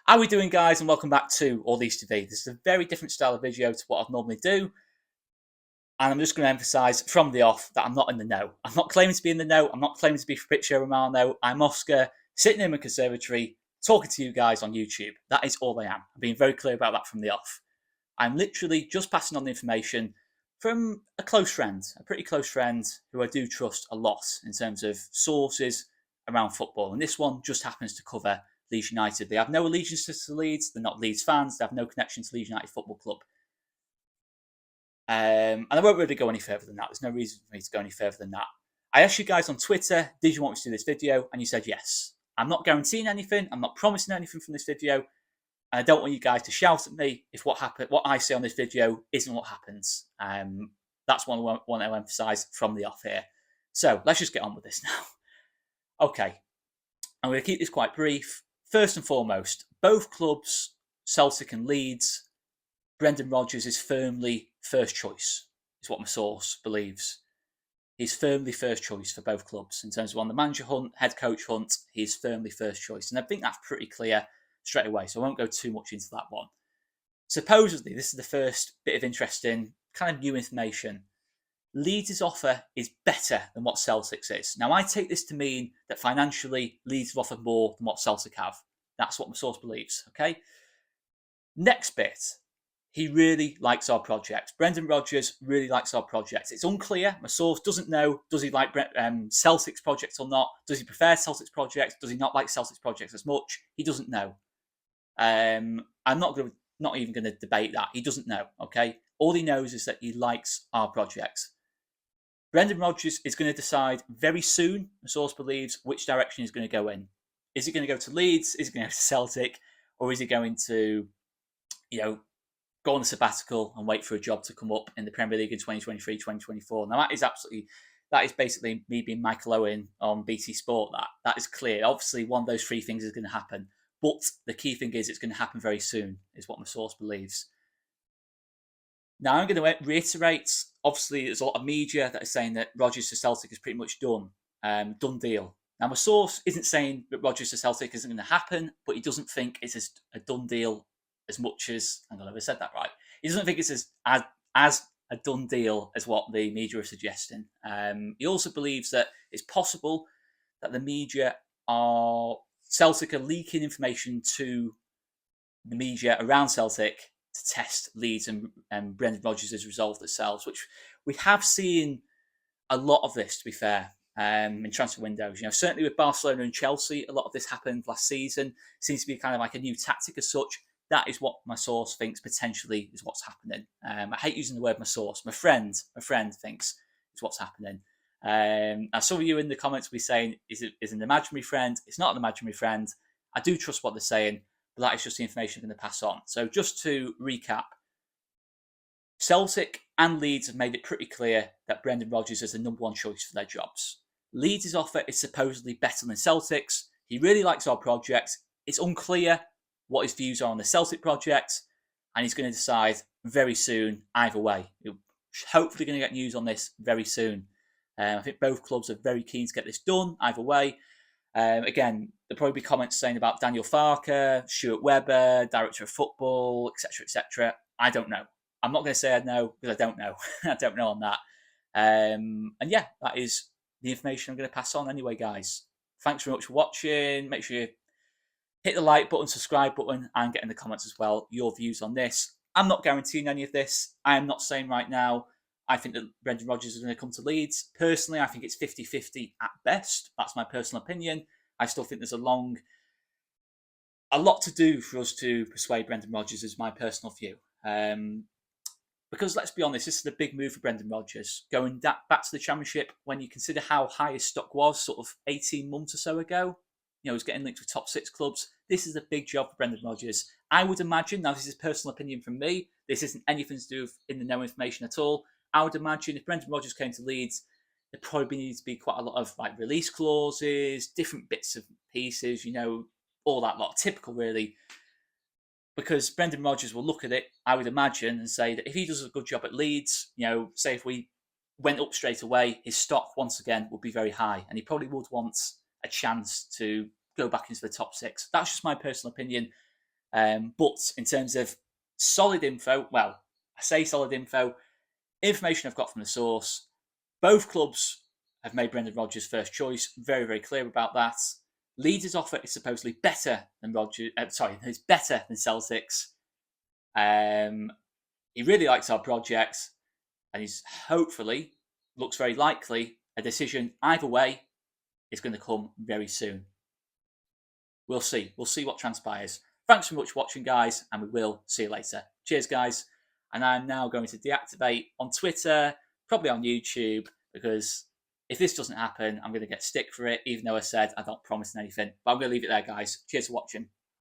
How are we doing, guys, and welcome back to All These TV. This is a very different style of video to what I normally do, and I'm just going to emphasise from the off that I'm not in the know. I'm not claiming to be in the know. I'm not claiming to be Fabrizio Romano. I'm Oscar, sitting in my conservatory, talking to you guys on YouTube. That is all I am. I'm being very clear about that from the off. I'm literally just passing on the information from a close friend, a pretty close friend who I do trust a lot in terms of sources around football. And this one just happens to cover Leeds United. They have no allegiance to Leeds. They're not Leeds fans. They have no connection to Leeds United Football Club. And I won't really go any further than that. There's no reason for me to go any further than that. I asked you guys on Twitter, did you want me to do this video? And you said yes. I'm not guaranteeing anything. I'm not promising anything from this video. And I don't want you guys to shout at me if what I say on this video isn't what happens. That's what I want to emphasise from the off here. So let's just get on with this now. Okay, I'm going to keep this quite brief. First and foremost, both clubs, Celtic and Leeds, Brendan Rodgers is firmly first choice, is what my source believes. He's firmly first choice for both clubs. In terms of on the manager hunt, head coach hunt, he's firmly first choice. And I think that's pretty clear straight away, so I won't go too much into that one. Supposedly, this is the first bit of interesting, kind of new information. Leeds' offer is better than what Celtic's is. Now, I take this to mean that financially, Leeds have offered more than what Celtic have. That's what my source believes, okay? Next bit. He really likes our project. Brendan Rodgers really likes our project. It's unclear. My source doesn't know. Does he like Celtic's project or not? Does he prefer Celtic's project? Does he not like Celtic's project as much? He doesn't know. I'm not even going to debate that. He doesn't know, okay? All he knows is that he likes our project. Brendan Rodgers is going to decide very soon, the source believes, which direction he's going to go in. Is he going to go to Leeds? Is he going to go to Celtic? Or is he going to, go on a sabbatical and wait for a job to come up in the Premier League in 2023-2024? Now, that is basically me being Michael Owen on BT Sport. That is clear. Obviously, one of those three things is going to happen. But the key thing is it's going to happen very soon, is what my source believes. Now, I'm going to reiterate, obviously, there's a lot of media that is saying that Rodgers to Celtic is pretty much done. Done deal. Now, my source isn't saying that Rodgers to Celtic isn't going to happen, but he doesn't think it's a done deal as much as, I don't know if I said that right. He doesn't think it's as a done deal as what the media are suggesting. He also believes that it's possible that the media Celtic are leaking information to the media around Celtic to test Leeds and Brendan Rodgers' resolve themselves, which we have seen a lot of this, to be fair, in transfer windows. Certainly with Barcelona and Chelsea, a lot of this happened last season. Seems to be kind of like a new tactic as such. That is what my source thinks potentially is what's happening. I hate using the word my source. My friend thinks is what's happening. Now, some of you in the comments will be saying, is an imaginary friend? It's not an imaginary friend. I do trust what they're saying, but that is just the information I'm going to pass on. So just to recap, Celtic and Leeds have made it pretty clear that Brendan Rodgers is the number one choice for their jobs. Leeds' offer is supposedly better than Celtic's. He really likes our project. It's unclear what his views are on the Celtic project, and he's going to decide very soon either way. We're hopefully going to get news on this very soon. I think both clubs are very keen to get this done either way. Again, there'll probably be comments saying about Daniel Farker, Stuart Webber, Director of Football, etc., etc. I don't know. I'm not going to say I know because I don't know. I don't know on that. And yeah, that is the information I'm going to pass on anyway, guys. Thanks very much for watching. Make sure you hit the like button, subscribe button, and get in the comments as well your views on this. I'm not guaranteeing any of this. I am not saying right now I think that Brendan Rodgers is going to come to Leeds. Personally, I think it's 50-50 at best. That's my personal opinion. I still think there's a lot to do for us to persuade Brendan Rodgers, is my personal view. Because let's be honest, this is a big move for Brendan Rodgers. Going back to the Championship, when you consider how high his stock was sort of 18 months or so ago, he was getting linked with top 6 clubs. This is a big job for Brendan Rodgers. I would imagine, now this is personal opinion from me, this isn't anything to do with in the know information at all. I would imagine if Brendan Rodgers came to Leeds, there probably needs to be quite a lot of release clauses, different bits of pieces, all that lot. Typical, really. Because Brendan Rodgers will look at it, I would imagine, and say that if he does a good job at Leeds, say if we went up straight away, his stock, once again, would be very high. And he probably would want a chance to go back into the top 6. That's just my personal opinion. But in terms of solid info, well, I say solid info, information I've got from the source, both clubs have made Brendan Rodgers first choice. Very, very clear about that. Leeds' offer is supposedly better than Rodgers. It's better than Celtic's. He really likes our project, and he's hopefully looks very likely a decision either way is going to come very soon. We'll see. We'll see what transpires. Thanks so much for watching, guys, and we will see you later. Cheers, guys. And I'm now going to deactivate on Twitter, probably on YouTube, because if this doesn't happen, I'm going to get stick for it, even though I said I don't promise anything. But I'm going to leave it there, guys. Cheers for watching.